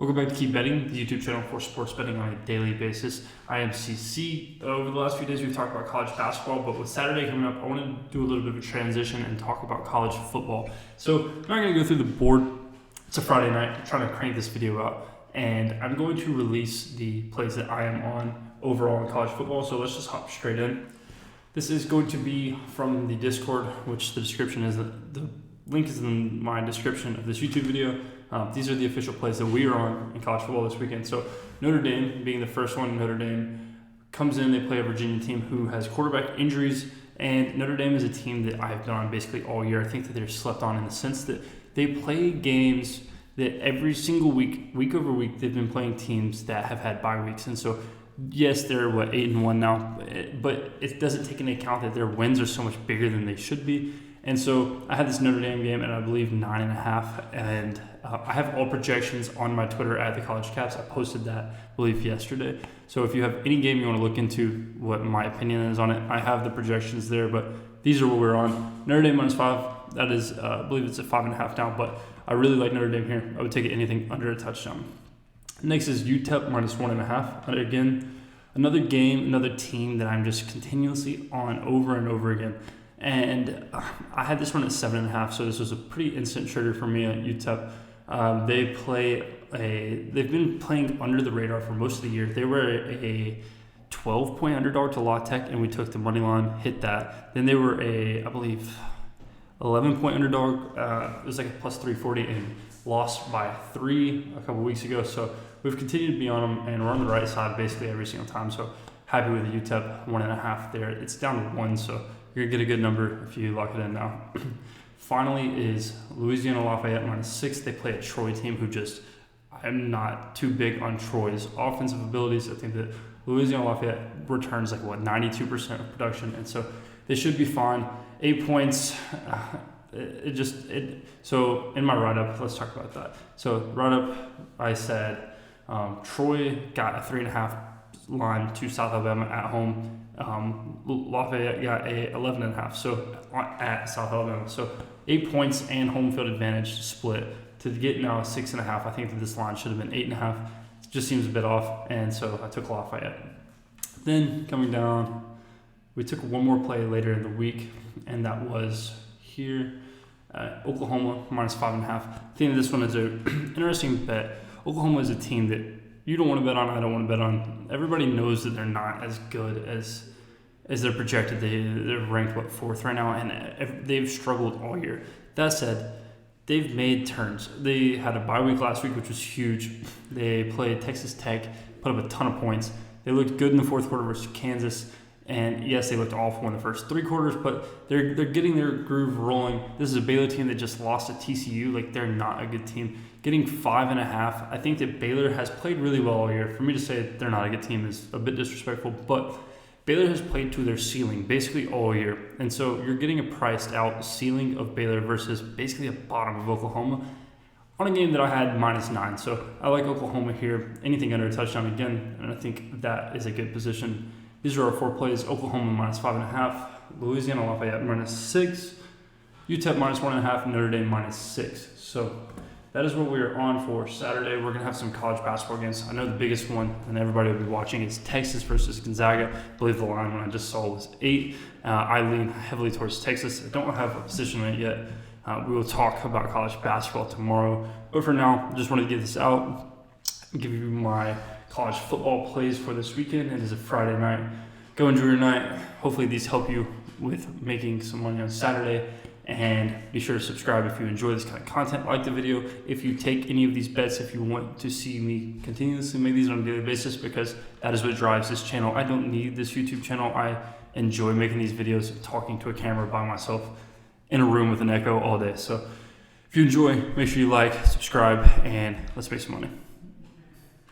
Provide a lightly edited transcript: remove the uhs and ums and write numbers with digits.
Welcome back to Keep Betting, the YouTube channel for sports betting on a daily basis. I am CC. Over the last few days, we've talked about college basketball, but with Saturday coming up, I want to do a little bit of a transition and talk about college football. So I'm not going to go through the board. It's a Friday night. I'm trying to crank this video out, and I'm going to release the plays that I am on overall in college football. So let's just hop straight in. This is going to be from the Discord, which the description is the link is in my description of this YouTube video. These are the official plays that we are on in college football this weekend. So Notre Dame being the first one. Notre Dame comes in, they play a Virginia team who has quarterback injuries, and Notre Dame is a team that I've been on basically all year. I think that they're slept on in the sense that they play games that every single week over week, they've been playing teams that have had bye weeks. And so, yes, they're 8-1 now, but it doesn't take into account that their wins are so much bigger than they should be. And so I had this Notre Dame game at, I believe, 9.5, and I have all projections on my Twitter at the College Caps. I posted that, I believe, yesterday. So if you have any game you want to look into what my opinion is on it, I have the projections there, but these are what we're on. Notre Dame -5, that is, I believe it's at 5.5 now, but I really like Notre Dame here. I would take anything under a touchdown. Next is UTEP -1.5. And again, another game, another team that I'm just continuously on over and over again. And I had this one at 7.5, so this was a pretty instant trigger for me at UTEP. They've been playing under the radar for most of the year. They were a 12-point underdog to La Tech, and we took the money line, hit that. Then they were I believe, 11-point underdog. It was like a +340 and lost by 3 a couple weeks ago. So we've continued to be on them, and we're on the right side basically every single time. So happy with the UTEP 1.5 there. It's down to 1, so you're going to get a good number if you lock it in now. Finally is Louisiana Lafayette -6. They play a Troy team who I'm not too big on Troy's offensive abilities. I think that Louisiana Lafayette returns 92% of production, and so they should be fine. 8 points. So in my write-up, let's talk about that. So write-up, I said Troy got a 3.5 line to South Alabama at home. Lafayette got a 11.5, so at South Alabama. So 8 points and home field advantage split. To get now a 6.5, I think that this line should have been 8.5. It just seems a bit off, and so I took Lafayette. Then coming down, we took one more play later in the week, and that was here. Oklahoma -5.5. I think this one is an interesting bet. Oklahoma is a team that you don't want to bet on, I don't want to bet on. Everybody knows that they're not as good as they're projected. They're ranked, 4th right now, and they've struggled all year. That said, they've made turns. They had a bye week last week, which was huge. They played Texas Tech, put up a ton of points. They looked good in the 4th quarter versus Kansas, and yes, they looked awful in the first 3 quarters, but they're getting their groove rolling. This is a Baylor team that just lost to TCU. They're not a good team. Getting 5.5, I think that Baylor has played really well all year. For me to say they're not a good team is a bit disrespectful, but Baylor has played to their ceiling basically all year. And so you're getting a priced out ceiling of Baylor versus basically a bottom of Oklahoma on a game that I had -9. So I like Oklahoma here. Anything under a touchdown again, and I think that is a good position. These are our 4 plays. Oklahoma -5.5, Louisiana Lafayette -6, UTEP -1.5, Notre Dame -6. So that is what we are on for Saturday. We're going to have some college basketball games. I know the biggest one, and everybody will be watching, is Texas versus Gonzaga. I believe the line when I just saw was 8. I lean heavily towards Texas. I don't have a position on it yet. We will talk about college basketball tomorrow. But for now, I just wanted to get this out, give you my college football plays for this weekend. It is a Friday night. Go enjoy your night. Hopefully these help you with making some money on Saturday. And be sure to subscribe if you enjoy this kind of content. Like the video if you take any of these bets, if you want to see me continuously make these on a daily basis, because that is what drives this channel. I don't need this YouTube channel. I enjoy making these videos, talking to a camera by myself in a room with an echo all day. So if you enjoy, make sure you like, subscribe, and let's make some money.